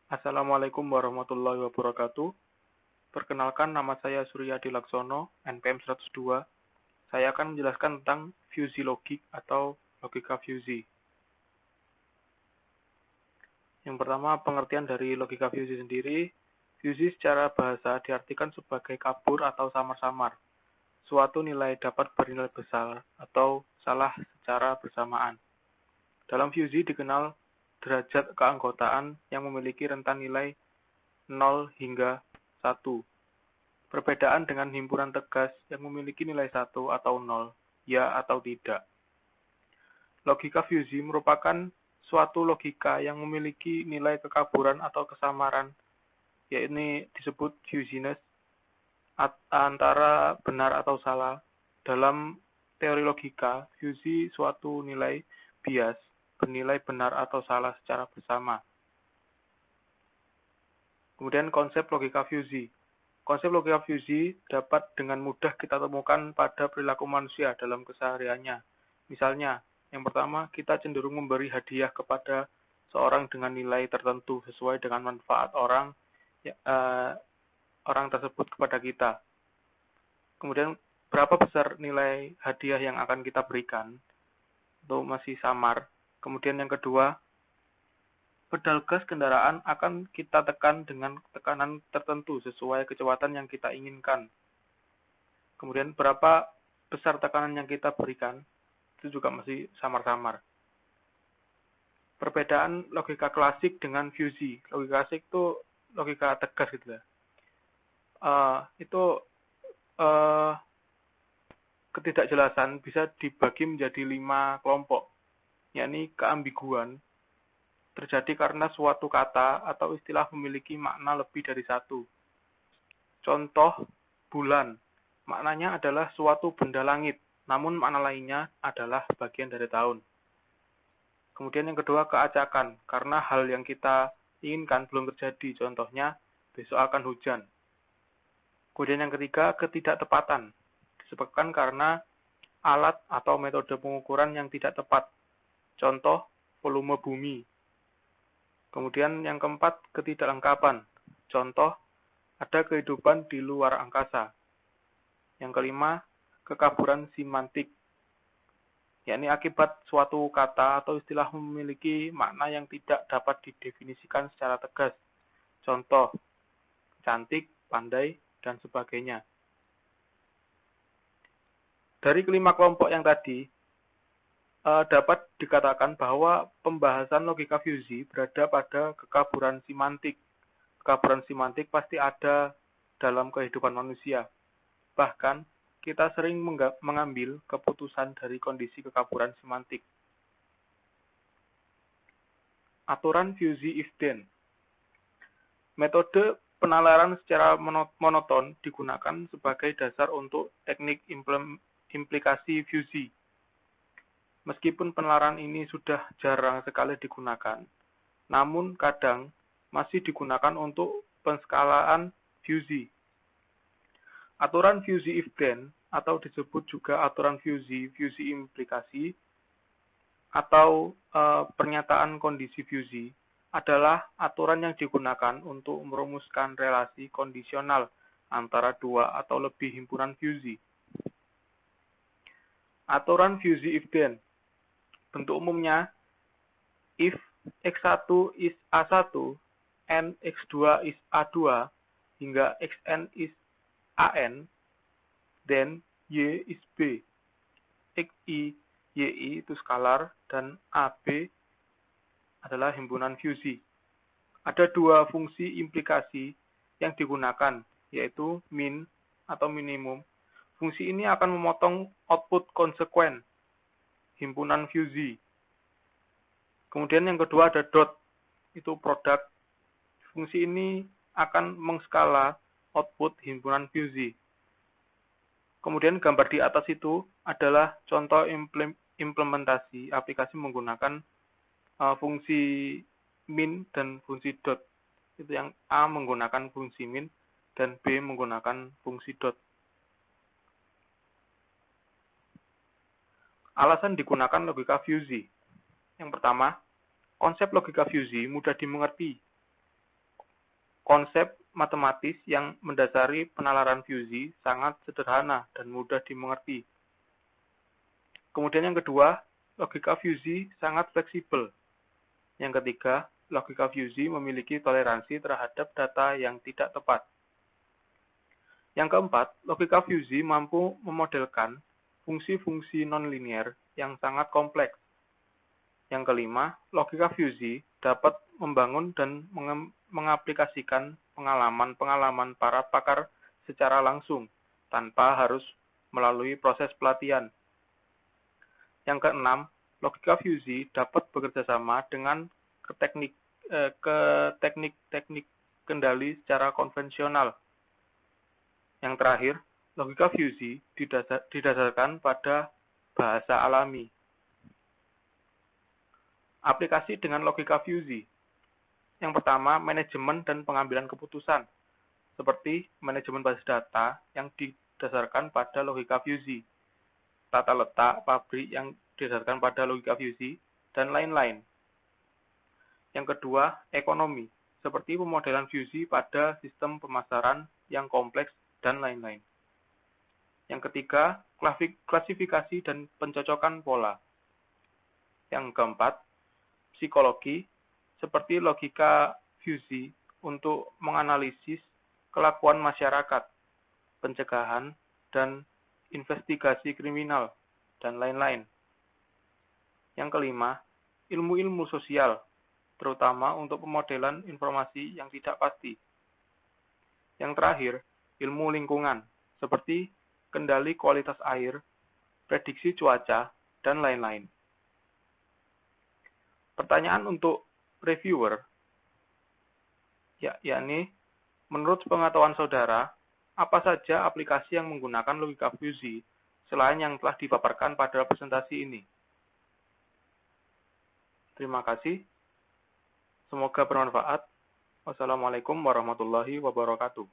Assalamualaikum warahmatullahi wabarakatuh. Perkenalkan, nama saya Suryadi Laksono, NPM 102. Saya akan menjelaskan tentang fusi logik atau logika fusi. Yang pertama, pengertian dari logika fusi sendiri. Fusi secara bahasa diartikan sebagai kabur atau samar-samar. Suatu nilai dapat bernilai besar atau salah secara bersamaan. Dalam fusi dikenal derajat keanggotaan yang memiliki rentan nilai 0 hingga 1. Perbedaan dengan himpunan tegas yang memiliki nilai 1 atau 0, ya atau tidak. Logika fusi merupakan suatu logika yang memiliki nilai kekaburan atau kesamaran, yaitu disebut fusiness, antara benar atau salah. Dalam teori logika, fusi suatu nilai bias bernilai benar atau salah secara bersama. Kemudian konsep logika fusi. Konsep logika fusi dapat dengan mudah kita temukan pada perilaku manusia dalam kesehariannya. Misalnya, yang pertama, kita cenderung memberi hadiah kepada seorang dengan nilai tertentu sesuai dengan manfaat orang tersebut kepada kita. Kemudian, berapa besar nilai hadiah yang akan kita berikan? Itu masih samar. Kemudian yang kedua, pedal gas kendaraan akan kita tekan dengan tekanan tertentu sesuai kecepatan yang kita inginkan. Kemudian berapa besar tekanan yang kita berikan, itu juga masih samar-samar. Perbedaan logika klasik dengan fusi. Logika klasik itu logika tegas gitu ya. Ketidakjelasan bisa dibagi menjadi 5 kelompok, yakni keambiguan, terjadi karena suatu kata atau istilah memiliki makna lebih dari satu. Contoh, bulan. Maknanya adalah suatu benda langit, namun makna lainnya adalah bagian dari tahun. Kemudian yang kedua, keacakan. Karena hal yang kita inginkan belum terjadi. Contohnya, besok akan hujan. Kemudian yang ketiga, ketidaktepatan. Disebabkan karena alat atau metode pengukuran yang tidak tepat. Contoh, volume bumi. Kemudian yang keempat, ketidaklengkapan. Contoh, ada kehidupan di luar angkasa. Yang kelima, kekaburan semantik, yakni akibat suatu kata atau istilah memiliki makna yang tidak dapat didefinisikan secara tegas. Contoh, cantik, pandai, dan sebagainya. Dari kelima kelompok yang tadi, dapat dikatakan bahwa pembahasan logika fusi berada pada kekaburan semantik. Kekaburan semantik pasti ada dalam kehidupan manusia. Bahkan, kita sering mengambil keputusan dari kondisi kekaburan semantik. Aturan fusi if-then. Metode penalaran secara monoton digunakan sebagai dasar untuk teknik implikasi fusi. Meskipun penalaran ini sudah jarang sekali digunakan, namun kadang masih digunakan untuk penskalaan fusi. Aturan fusi if-then, atau disebut juga aturan fusi implikasi, atau pernyataan kondisi fusi, adalah aturan yang digunakan untuk merumuskan relasi kondisional antara dua atau lebih himpunan fusi. Aturan fusi if-then. Bentuk umumnya, if x1 is A1, and x2 is A2, hingga xn is AN, then y is B. xi, yi itu skalar, dan AB adalah himpunan fusi. Ada dua fungsi implikasi yang digunakan, yaitu min atau minimum. Fungsi ini akan memotong output konsekuen himpunan fusi. Kemudian yang kedua ada dot, itu produk. Fungsi ini akan mengskala output himpunan fusi. Kemudian gambar di atas itu adalah contoh implementasi aplikasi menggunakan fungsi min dan fungsi dot. Itu yang A menggunakan fungsi min dan B menggunakan fungsi dot. Alasan digunakan logika fusi. Yang pertama, konsep logika fusi mudah dimengerti. Konsep matematis yang mendasari penalaran fusi sangat sederhana dan mudah dimengerti. Kemudian yang kedua, logika fusi sangat fleksibel. Yang ketiga, logika fusi memiliki toleransi terhadap data yang tidak tepat. Yang keempat, logika fusi mampu memodelkan fungsi-fungsi nonlinear yang sangat kompleks. Yang kelima, logika fusi dapat membangun dan mengaplikasikan pengalaman-pengalaman para pakar secara langsung, tanpa harus melalui proses pelatihan. Yang keenam, logika fusi dapat bekerja sama dengan teknik-teknik kendali secara konvensional. Yang terakhir, logika fusi didasarkan pada bahasa alami. Aplikasi dengan logika fusi. Yang pertama, manajemen dan pengambilan keputusan, seperti manajemen basis data yang didasarkan pada logika fusi, tata letak pabrik yang didasarkan pada logika fusi, dan lain-lain. Yang kedua, ekonomi, seperti pemodelan fusi pada sistem pemasaran yang kompleks, dan lain-lain. Yang ketiga, klasifikasi dan pencocokan pola. Yang keempat, psikologi, seperti logika fusi untuk menganalisis kelakuan masyarakat, pencegahan, dan investigasi kriminal, dan lain-lain. Yang kelima, ilmu-ilmu sosial, terutama untuk pemodelan informasi yang tidak pasti. Yang terakhir, ilmu lingkungan, seperti kendali kualitas air, prediksi cuaca, dan lain-lain. Pertanyaan untuk reviewer, yakni, menurut pengetahuan saudara, apa saja aplikasi yang menggunakan logika fusi selain yang telah dipaparkan pada presentasi ini? Terima kasih. Semoga bermanfaat. Wassalamualaikum warahmatullahi wabarakatuh.